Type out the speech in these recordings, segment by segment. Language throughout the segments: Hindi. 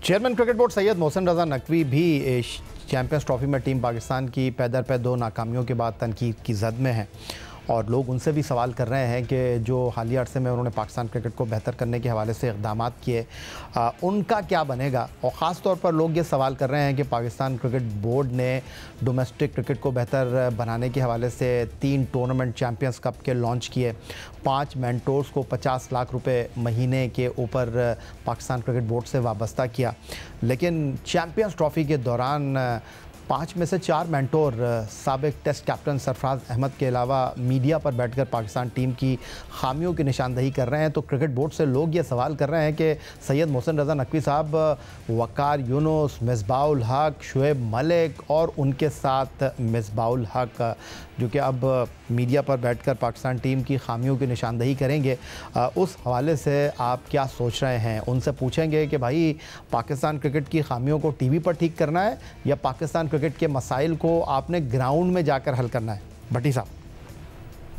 Chairman cricket board Syed Mohsin Raza Naqvi भी चैंपियंस ट्रॉफी में टीम पाकिस्तान की पैदर पे 2 नाकामियों के बाद तनकीद की जद में हैं और लोग उनसे भी सवाल कर रहे हैं कि जो हालिया अरसे में उन्होंने पाकिस्तान क्रिकेट को बेहतर करने के हवाले से इक़दाम किए उनका क्या बनेगा। और ख़ास तौर पर लोग ये सवाल कर रहे हैं कि पाकिस्तान क्रिकेट बोर्ड ने डोमेस्टिक क्रिकेट को बेहतर बनाने के हवाले से 3 टूर्नामेंट चैम्पियंस कप के लॉन्च किए, 5 मेंटोर्स को 50 लाख रुपए महीने के ऊपर पाकिस्तान क्रिकेट बोर्ड से वाबस्ता किया, लेकिन चैम्पियंस ट्रॉफी के दौरान 5 में से 4 मेंटोर साबिक टेस्ट कैप्टन सरफराज अहमद के अलावा मीडिया पर बैठकर पाकिस्तान टीम की खामियों की निशानदही कर रहे हैं। तो क्रिकेट बोर्ड से लोग ये सवाल कर रहे हैं कि सैयद मोहसिन रज़ा नकवी साहब, वकार यूनुस, मिसबाउल हक, शुएब मलिक और उनके साथ मिसबाउल हक जो कि अब मीडिया पर बैठकर पाकिस्तान टीम की खामियों की निशानदही करेंगे, उस हवाले से आप क्या सोच रहे हैं। उनसे पूछेंगे कि भाई पाकिस्तान क्रिकेट की खामियों को टीवी पर ठीक करना है या पाकिस्तान क्रिकेट के मसाइल को आपने ग्राउंड में जाकर हल करना है। भट्टी साहब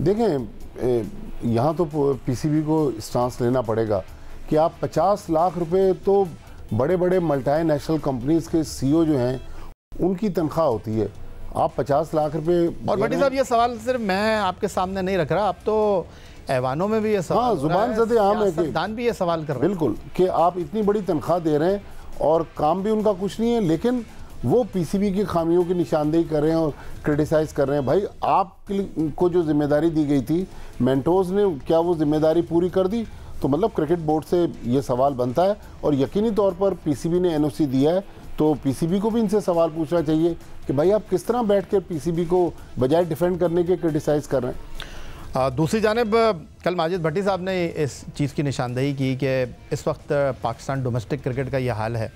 देखें, यहाँ तो पीसीबी को स्टांस लेना पड़ेगा कि आप 50 लाख रुपए तो बड़े बड़े मल्टीनेशनल कंपनीज के सीईओ जो हैं उनकी तनख्वाह होती है, आप 50 लाख रुपए। और भट्टी साहब ये सवाल सिर्फ मैं आपके सामने नहीं रख रहा, आप तो ऐवानों में भी ये सवाल, हाँ, जुबान ज़दे आम है कि भी ये सवाल कर रहे हैं बिल्कुल कि आप इतनी बड़ी तनख्वाह दे रहे हैं और काम भी उनका कुछ नहीं है, लेकिन वो पीसीबी की खामियों की निशानदेही कर रहे हैं और क्रिटिसाइज़ कर रहे हैं। भाई आपको जो जिम्मेदारी दी गई थी मेंटोर्स ने, क्या वो जिम्मेदारी पूरी कर दी? तो मतलब क्रिकेट बोर्ड से ये सवाल बनता है और यकीनी तौर पर पीसीबी ने एनओसी दिया है तो पीसीबी को भी इनसे सवाल पूछना चाहिए कि भाई आप किस तरह बैठ कर पीसीबी को बजाय डिफेंड करने के क्रिटिसाइज़ कर रहे हैं। दूसरी जानिब कल माजिद भट्टी साहब ने इस चीज़ की निशानदेही की कि इस वक्त पाकिस्तान डोमेस्टिक क्रिकेट का यह हाल है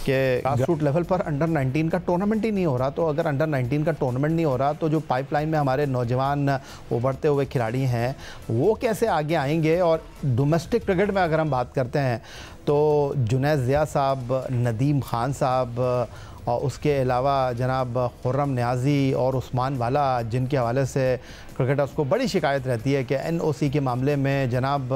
कि ग्रासरूट लेवल पर अंडर 19 का टूर्नामेंट ही नहीं हो रहा। तो अगर अंडर 19 का टूर्नामेंट नहीं हो रहा तो जो पाइपलाइन में हमारे नौजवान उभरते हुए खिलाड़ी हैं वो कैसे आगे आएंगे। और डोमेस्टिक क्रिकेट में अगर हम बात करते हैं तो जुनैद ज़िया साहब, नदीम खान साहब और उसके अलावा जनाब खुर्रम नियाज़ी और उस्मान वाला, जिनके हवाले से क्रिकेटर्स को बड़ी शिकायत रहती है कि एनओसी के मामले में जनाब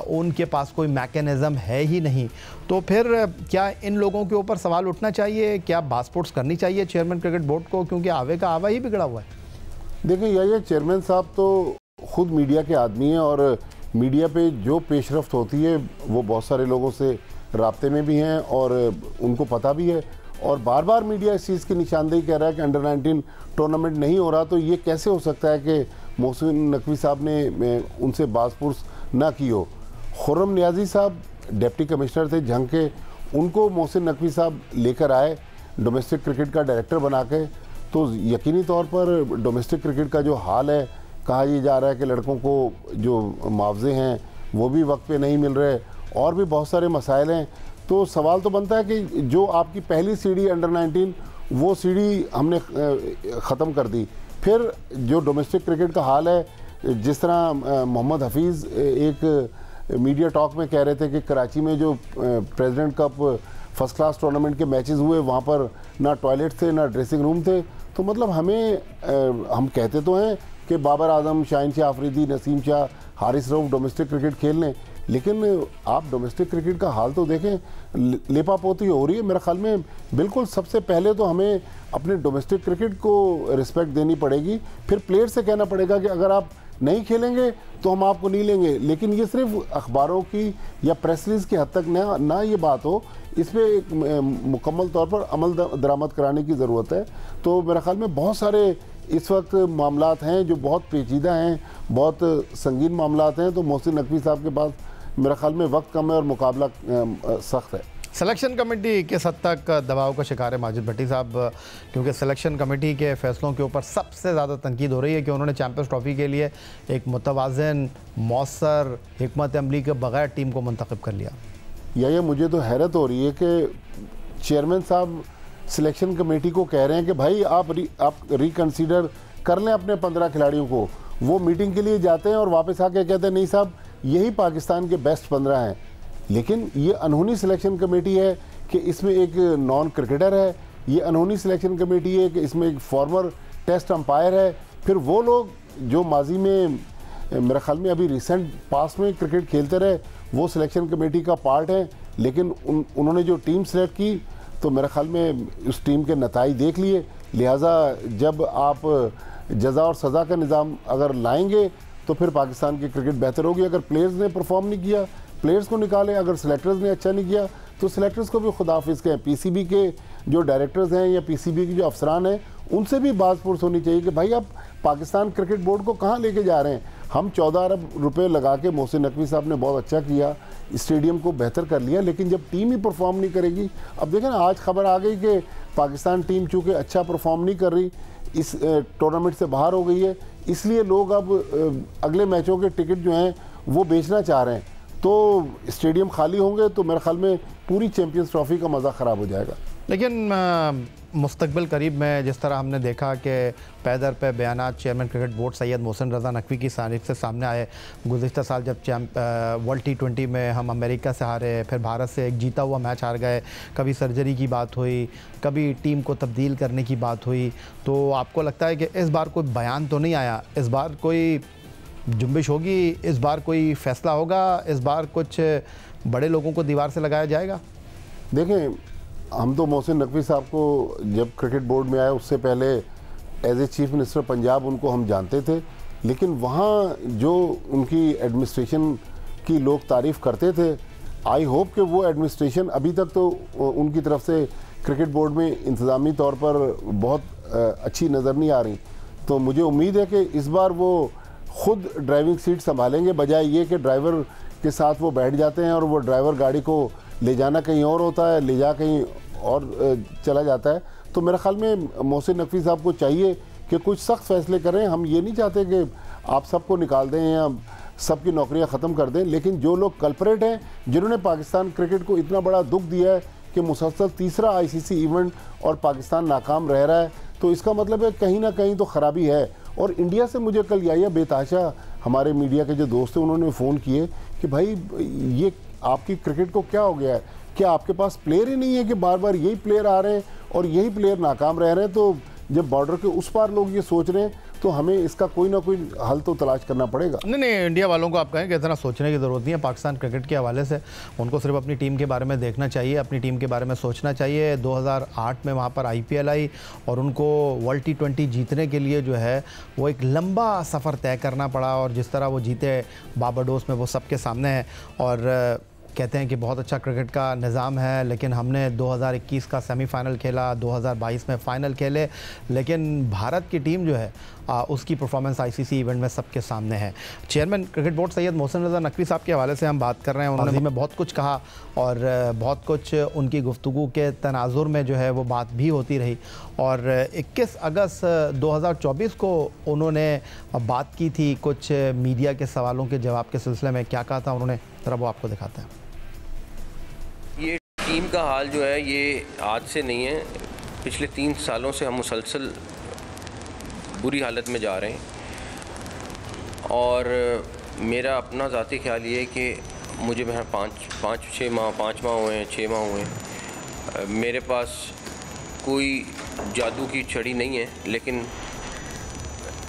उनके पास कोई मैकेनिज़्म है ही नहीं। तो फिर क्या इन लोगों के ऊपर सवाल उठना चाहिए, क्या बास्पोर्ट्स करनी चाहिए चेयरमैन क्रिकेट बोर्ड को, क्योंकि आवे का आवा ही बिगड़ा हुआ है। देखिए ये चेयरमैन साहब तो ख़ुद मीडिया के आदमी हैं और मीडिया पे जो पेशरफ्त होती है वो बहुत सारे लोगों से राब्ते में भी हैं और उनको पता भी है। और बार बार मीडिया इस चीज़ की निशानदेही कर रहा है कि अंडर 19 टूर्नामेंट नहीं हो रहा, तो ये कैसे हो सकता है कि मोहसिन नकवी साहब ने उनसे बासपुर्स ना की हो। खुर्रम नियाज़ी साहब डिप्टी कमिश्नर थे जंग के, उनको मोहसिन नकवी साहब लेकर आए डोमेस्टिक क्रिकेट का डायरेक्टर बना के। तो यकीनी तौर पर डोमेस्टिक क्रिकेट का जो हाल है, कहा यह जा रहा है कि लड़कों को जो मुआवजे हैं वो भी वक्त पे नहीं मिल रहे और भी बहुत सारे मसाइल हैं। तो सवाल तो बनता है कि जो आपकी पहली सीढ़ी अंडर 19 वो सीढ़ी हमने ख़त्म कर दी। फिर जो डोमेस्टिक क्रिकेट का हाल है, जिस तरह मोहम्मद हफीज़ एक मीडिया टॉक में कह रहे थे कि कराची में जो president cup first class tournament के मैचेस हुए वहाँ पर ना टॉयलेट थे ना ड्रेसिंग रूम थे। तो मतलब हम कहते तो हैं कि बाबर आजम, शाहीन शाह अफरीदी, नसीम शाह, हारिस रऊफ डोमेस्टिक क्रिकेट खेल लें, लेकिन आप डोमेस्टिक क्रिकेट का हाल तो देखें, लेपापोती हो रही है। मेरे ख्याल में बिल्कुल सबसे पहले तो हमें अपने डोमेस्टिक क्रिकेट को रिस्पेक्ट देनी पड़ेगी, फिर प्लेयर से कहना पड़ेगा कि अगर आप नहीं खेलेंगे तो हम आपको नहीं लेंगे। लेकिन ये सिर्फ अखबारों की या प्रेस रिलीज़ की हद तक ना ये बात हो, इस पर एक मुकम्मल तौर पर अमल दरामद कराने की ज़रूरत है। तो मेरे ख्याल में बहुत सारे इस वक्त मामलात हैं जो बहुत पेचीदा हैं, बहुत संगीन मामलात हैं। तो मोहसिन नकवी साहब के पास मेरे ख्याल में वक्त कम है और मुकाबला सख्त है। सिलेक्शन कमेटी किस हद तक दबाव का शिकार है माजिद भट्टी साहब, क्योंकि सिलेक्शन कमेटी के फैसलों के ऊपर सबसे ज़्यादा तनकीद हो रही है कि उन्होंने चैम्पियंस ट्रॉफी के लिए एक मुतवाज़न, मौसर, हिकमत अमली के बगैर टीम को मुंतखब कर लिया। ये मुझे तो हैरत हो रही है कि चेयरमैन साहब सिलेक्शन कमेटी को कह रहे हैं कि भाई आप रिकन्सिडर कर लें अपने 15 खिलाड़ियों को। वो मीटिंग के लिए जाते हैं और वापस आके कहते हैं नहीं साहब यही पाकिस्तान के बेस्ट 15 हैं। लेकिन ये अनहोनी सिलेक्शन कमेटी है कि इसमें एक नॉन क्रिकेटर है, ये अनहोनी सिलेक्शन कमेटी है कि इसमें एक फॉर्मर टेस्ट अंपायर है। फिर वो लोग जो माजी में मेरे ख्याल में अभी रिसेंट पास में क्रिकेट खेलते रहे वो सिलेक्शन कमेटी का पार्ट है, लेकिन उन्होंने जो टीम सेलेक्ट की तो मेरे ख्याल में उस टीम के नताइज देख लिए। लिहाजा जब आप जज़ा और सज़ा का निज़ाम अगर लाएंगे तो फिर पाकिस्तान की क्रिकेट बेहतर होगी। अगर प्लेयर्स ने परफॉर्म नहीं किया, प्लेयर्स को निकाले। अगर सेलेक्टर्स ने अच्छा नहीं किया तो सेलेक्टर्स को भी खुदाफिज कहें। पीसीबी के जो डायरेक्टर्स हैं या पीसीबी के जो अफसरान हैं उनसे भी बात पुरस होनी चाहिए कि भाई आप पाकिस्तान क्रिकेट बोर्ड को कहाँ लेके जा रहे हैं। हम 14 अरब रुपए लगा के मोहसिन नकवी साहब ने बहुत अच्छा किया, स्टेडियम को बेहतर कर लिया, लेकिन जब टीम ही परफॉर्म नहीं करेगी। अब देखें ना, आज खबर आ गई कि पाकिस्तान टीम चूँकि अच्छा परफॉर्म नहीं कर रही, इस टूर्नामेंट से बाहर हो गई है, इसलिए लोग अब अगले मैचों के टिकट जो हैं वो बेचना चाह रहे हैं। तो स्टेडियम खाली होंगे तो मेरे ख्याल में पूरी चैंपियंस ट्रॉफी का मज़ा ख़राब हो जाएगा। लेकिन मुस्तकबिल करीब में जिस तरह हमने देखा कि पैदर पे बयानात chairman cricket board Syed Mohsin Raza Naqvi की जानिब से सामने आए। गुज़िश्ता साल जब वर्ल्ड T20 में हम अमेरिका से हारे, फिर भारत से एक जीता हुआ मैच हार गए, कभी सर्जरी की बात हुई, कभी टीम को तब्दील करने की बात हुई, तो आपको लगता है कि इस बार कोई बयान तो नहीं आया, इस बार कोई जुम्बिश होगी, इस बार कोई फ़ैसला होगा, इस बार कुछ बड़े लोगों को दीवार से लगाया जाएगा? देखें, हम तो मोहसिन नकवी साहब को जब क्रिकेट बोर्ड में आए उससे पहले as a chief minister Punjab उनको हम जानते थे, लेकिन वहाँ जो उनकी एडमिनिस्ट्रेशन की लोग तारीफ़ करते थे, आई होप कि वो एडमिनिस्ट्रेशन अभी तक तो उनकी तरफ से क्रिकेट बोर्ड में इंतज़ामी तौर पर बहुत अच्छी नज़र नहीं आ रही। तो मुझे उम्मीद है कि इस बार वो ख़ुद ड्राइविंग सीट संभालेंगे, बजाय ये कि ड्राइवर के साथ वो बैठ जाते हैं और वो ड्राइवर गाड़ी को ले जाना कहीं और होता है, ले जा कहीं और चला जाता है। तो मेरे ख्याल में मोहसिन नकवी साहब को चाहिए कि कुछ सख्त फैसले करें। हम ये नहीं चाहते कि आप सबको निकाल दें या सबकी नौकरियां ख़त्म कर दें, लेकिन जो लोग कल्परेट हैं, जिन्होंने पाकिस्तान क्रिकेट को इतना बड़ा दुख दिया है कि मुसलसल तीसरा ICC इवेंट और पाकिस्तान नाकाम रह रहा है, तो इसका मतलब है कहीं ना कहीं तो ख़राबी है। और इंडिया से मुझे कल याया बेताशा हमारे मीडिया के जो दोस्त हैं उन्होंने फ़ोन किए कि भाई ये आपकी क्रिकेट को क्या हो गया है, क्या आपके पास प्लेयर ही नहीं है कि बार बार यही प्लेयर आ रहे हैं और यही प्लेयर नाकाम रह रहे हैं। तो जब बॉर्डर के उस पार लोग ये सोच रहे हैं तो हमें इसका कोई ना कोई हल तो तलाश करना पड़ेगा। नहीं, इंडिया वालों को आप कहें कि इतना सोचने की ज़रूरत नहीं है। पाकिस्तान क्रिकेट के हवाले से उनको सिर्फ अपनी टीम के बारे में देखना चाहिए, अपनी टीम के बारे में सोचना चाहिए। 2008 में वहाँ पर IPL आई और उनको वर्ल्ड T20 जीतने के लिए जो है वो एक लंबा सफ़र तय करना पड़ा, और जिस तरह वो जीते बारबाडोस में वो सबके सामने है। और कहते हैं कि बहुत अच्छा क्रिकेट का निज़ाम है, लेकिन हमने 2021 का सेमीफाइनल खेला, 2022 में फ़ाइनल खेले, लेकिन भारत की टीम जो है उसकी परफॉर्मेंस ICC इवेंट में सबके सामने है। Chairman cricket board Syed Mohsin Raza Naqvi साहब के हवाले से हम बात कर रहे हैं। उन्होंने में बहुत कुछ कहा और बहुत कुछ उनकी गुफ्तगू के तनाजुर में जो है वो बात भी होती रही। और 21 अगस्त 2024 को उन्होंने बात की थी कुछ मीडिया के सवालों के जवाब के सिलसिले में। क्या कहा था उन्होंने, ज़रा वो आपको दिखाते हैं। ये टीम का हाल जो है ये आज से नहीं है, पिछले 3 सालों से हम मुसलसल बुरी हालत में जा रहे हैं। और मेरा अपना ज़ाती ख्याल ये है कि मुझे मैं 5 माह हुए हैं, 6 माह हुए हैं, मेरे पास कोई जादू की छड़ी नहीं है, लेकिन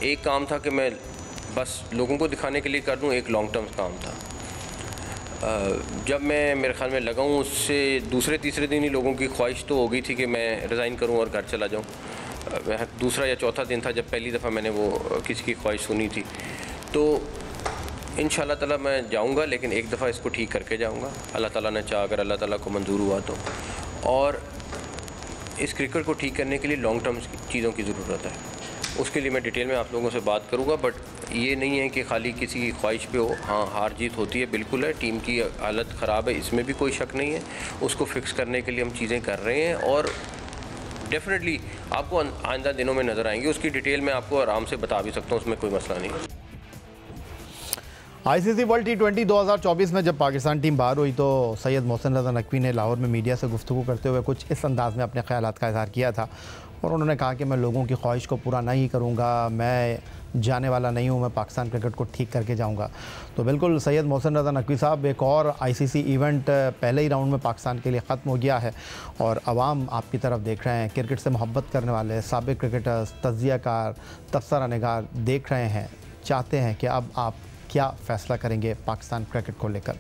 एक काम था कि मैं बस लोगों को दिखाने के लिए कर दूं, एक लॉन्ग टर्म काम था। जब मैं मेरे ख्याल में लगा हूँ उससे दूसरे तीसरे दिन ही लोगों की ख्वाहिश तो हो गई थी कि मैं रिज़ाइन करूँ और घर चला जाऊँ। दूसरा या चौथा दिन था जब पहली दफ़ा मैंने वो किसी की ख्वाहिश सुनी थी। तो इंशाअल्लाह ताला मैं जाऊँगा, लेकिन एक दफ़ा इसको ठीक करके जाऊँगा, अल्लाह ताला ने चाहा, अगर अल्लाह ताला को मंजूर हुआ तो। और इस क्रिकेट को ठीक करने के लिए लॉन्ग टर्म चीज़ों की ज़रूरत है, उसके लिए मैं डिटेल में आप लोगों से बात करूँगा। बट ये नहीं है कि खाली किसी की ख्वाहिश पे हो। हाँ, हार जीत होती है, बिल्कुल है, टीम की हालत ख़राब है, इसमें भी कोई शक नहीं है। उसको फिक्स करने के लिए हम चीज़ें कर रहे हैं और डेफिनेटली आपको आइंदा दिनों में नज़र आएंगी। उसकी डिटेल में आपको आराम से बता भी सकता हूँ, उसमें कोई मसला नहीं है। ICC वर्ल्ड T20 2024 में जब पाकिस्तान टीम बाहर हुई तो सैयद मोहसिन रज़ा नकवी ने लाहौर में मीडिया से गुफ्तगू करते हुए कुछ इस अंदाज़ में अपने ख़यालात का इज़हार किया था। और उन्होंने कहा कि मैं लोगों की ख्वाहिश को पूरा नहीं करूँगा, मैं जाने वाला नहीं हूँ, मैं पाकिस्तान क्रिकेट को ठीक करके जाऊँगा। तो बिल्कुल सैयद मोहसिन रज़ा नकवी साहब, एक और ICC इवेंट पहले ही राउंड में पाकिस्तान के लिए ख़त्म हो गया है और अवाम आपकी तरफ देख रहे हैं। क्रिकेट से मोहब्बत करने वाले साबिक़ क्रिकेटर्स, तज्ज़ियाकार, तबसरा निगार देख रहे हैं, चाहते हैं कि अब आप क्या फ़ैसला करेंगे पाकिस्तान क्रिकेट को लेकर।